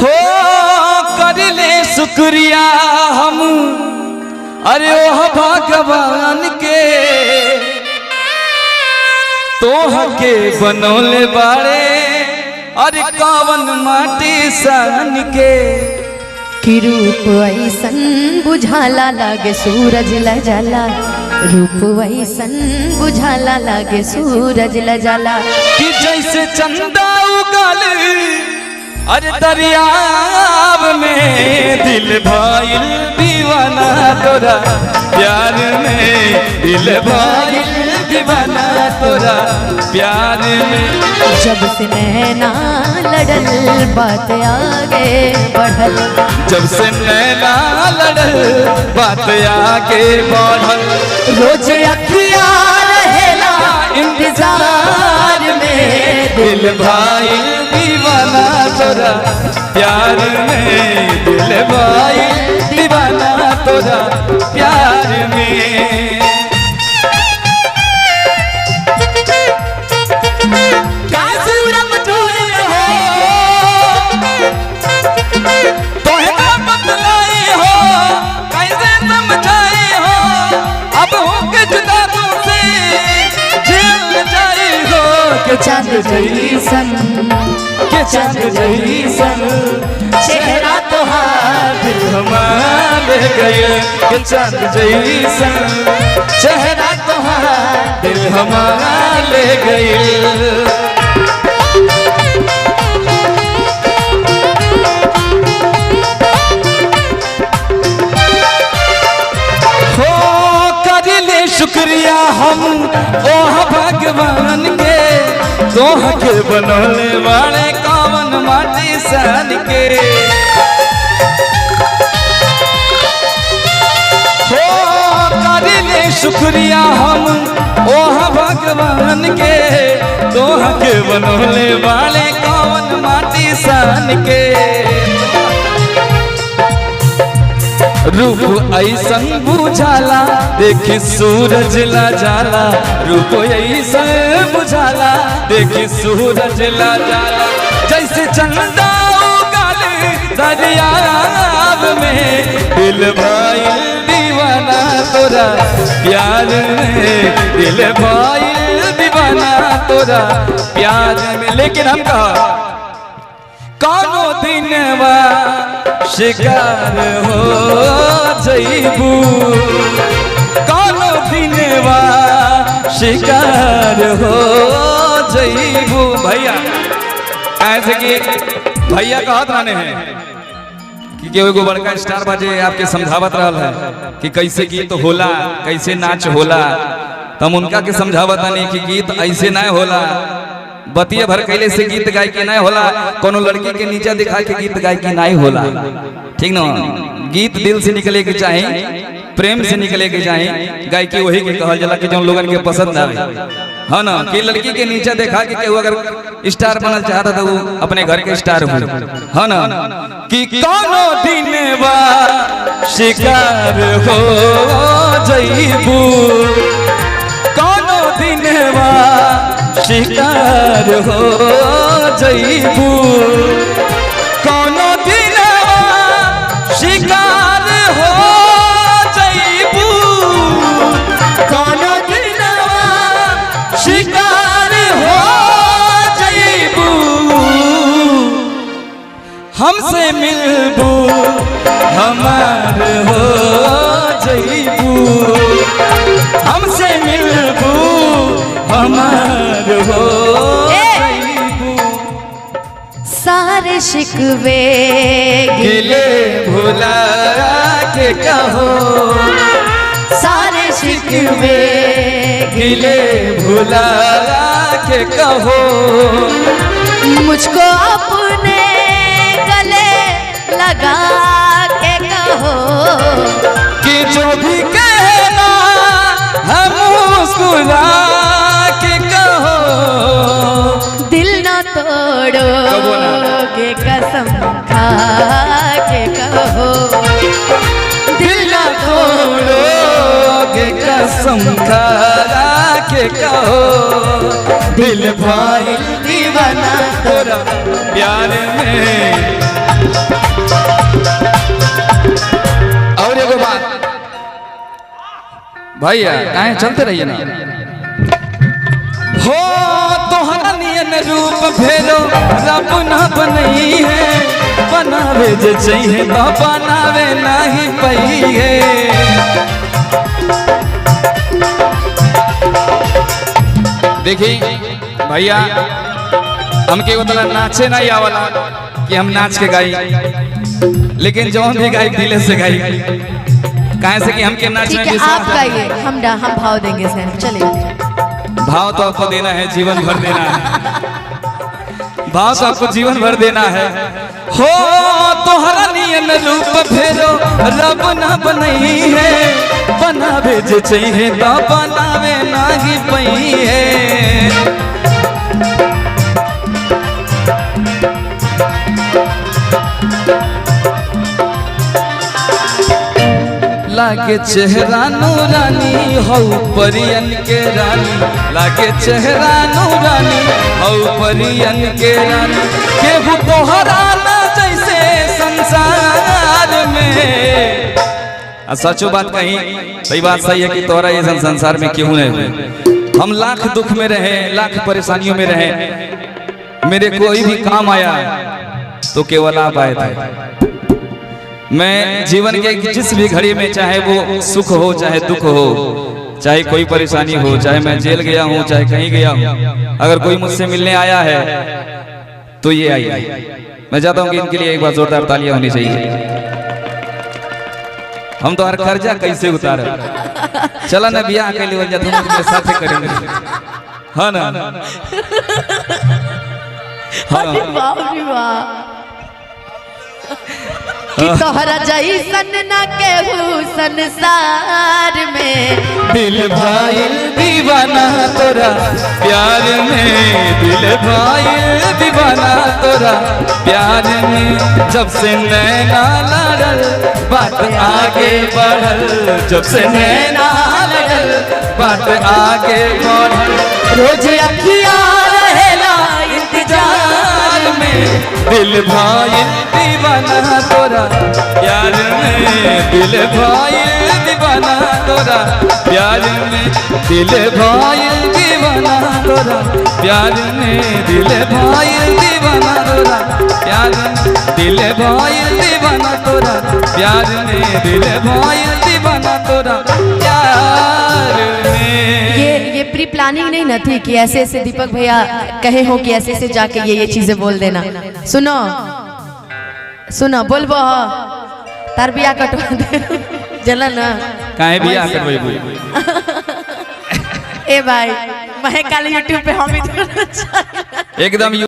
हो कर ले शुक्रिया हम अरे ओह भगवान के तोह के बनौले बाड़े अरे कवन माटी सन के कि रूप ऐसन बुझाला लागे सूरज ल जाला रूप ऐसन बुझाला लागे सूरज ल जाला कि जैसे चंदा उगल अरे दरियाव में दिल भाईल दीवाना तोरा प्यार में दिल भाईल दीवाना तोरा प्यार में जब से नैना लड़ल बात आगे बढ़ल जब से नैना लड़ल बात आगे बढ़ल रोज अखिया रहेला इंतजार में दिल भाई दीवाना तोरा प्यार में दिल भाई दीवाना तोरा प्यार में चांद जैसन के चांद जैसन चेहरा तोहार दिल हमार ले गए के चांद जैसन चेहरा तोहार दिल हमार ले गए शुक्रिया हम ओह भगवान के तोह के बनौले वाले कवन माटी सन के हो करिले शुक्रिया हम ओह भगवान के तोह के बनौले वाले कवन माटी सन के रूप ऐसन बुझाला देखी सूरज ला जाला रूप ऐसन बुझाला देखी सूरज ला जाला जैसे चंदा उगल दरियाव में दिल भाई दीवाना तोरा प्यार में दिल भाई दीवाना तोरा प्यार में लेकिन हम कहा कौनो दिनवा शिकार हो जईबू कौनो दिनवा शिकार हो जईबू भैया ऐसे कि भैया कहत रहने हैं कि केहू एगो बड़का स्टार बाजे आपके समझावत रहल है कि कैसे गीत होला कैसे नाच होला तम उनका के समझावत नहीं कि गीत ऐसे ना होला बतिया भर कैले से गीत गाय के नहीं होला कोनो लड़की के नीचे दिखा के गीत गाय के नहीं होला ठीक ना गीत दिल से निकले के चाहे प्रेम से निकले के चाहे गायकी वही के कहल जाला कि जो लोगन के पसंद आवे है ना कि लड़की के नीचे देखा के केहू अगर स्टार बनल चाहता तो वो अपने घर के स्टार हो है ना कि कोनो दिनवा शिकार हो जईबू कोनो दिनवा शिकार हो जईबू कोनो दिनवा शिकार हो जईबू कोनो दिनवा शिकार हो जईबू हमसे मिलबू हमार हो जईबू हमसे मिलबू हमार हो सारे शिकवे गिले भुला के कहो सारे शिकवे गिले भुला के कहो मुझको अपने गले लगा के कहो कि जो भी कहना हम मुस्कुरा के कहो दिल न तोड़ोगे कसम खा के कहो दिल न तोड़ोगे कसम खा के कहो दिल भाई दीवाना तोरा प्यार में भैया काहे चलते रहिए ना। हो तोहरा नियन रूप भेलो रब ना बनई है, बनावे जे चाहिए तो बनावे नहीं पई है। देखी भैया हमके उतना नाचे नहीं आवला कि हम नाच के गाई, लेकिन जो भी गाई दिले से गाई, काहे से कि हमके नाचने ठीक है, आप गाइए, हम भाव देंगे सर। चलिए, भाव तो आपको देना है, जीवन भर देना है, भाव तो आपको जीवन भर देना है। हो तोहरा नियन रूप भेलो रब ना बनई है, बनावे जे चाहिए तो बनावे नहीं पई है। लागे चेहरा नूरानी हौ परियन के रानी, लागे चेहरा नूरानी हौ परियन के रानी, केहू तोहरा ना जैसे संसार में। सचो बात कही, सही बात सही है कि तोहरा ये संसार में क्यों नहीं हुए। हम लाख दुख में रहे, लाख परेशानियों में रहे, मेरे कोई भी काम आया तो केवल आप आए थे। मैं जीवन के जिस भी घड़ी में, चाहे वो सुख हो चाहे दुख हो, चाहे कोई परेशानी हो, चाहे मैं जेल गया हूँ चाहे कहीं गया हूँ, अगर कोई मुझसे मिलने आया है तो ये आई। मैं चाहता हूँ कि इनके लिए एक बार जोरदार तालियां होनी चाहिए। हम तो हर कर्जा कैसे उतारे, चला ना बियाह के लिए वजह तुम साथ करेंगे, हाँ ना। हाँ कि तोहरा जैसन न केहू संसार में, दिल भाई दीवाना तोरा प्यार में, दिल भाई दीवाना तोरा प्यार में। जब से नैना लड़ल बात आगे बढ़ल, जब से नैना लड़ल बात आगे बढ़ल, रोज अखियां रहेला इंतजार में, दिल भाई दीवाना तोरा प्यार में, दिल भाई दीवाना तोरा प्यार में, दिल भाई दीवाना तोरा प्यार में, दिल भाई दीवाना तोरा प्यार में, दिल भाई दीवाना तोरा प्यार में, दिल भाई दीवाना तोरा प्यार में। ये प्री प्लानिंग नहीं न थी कि ऐसे ऐसे दीपक भैया कहे हो कि ऐसे ऐसे जाके ये चीजें बोल देना। सुनो सुनो, बोलबो तार बिया कटवा दे जला ना, काहे बिया करबै बोल। ए भाई मैं कल YouTube पे हम एकदम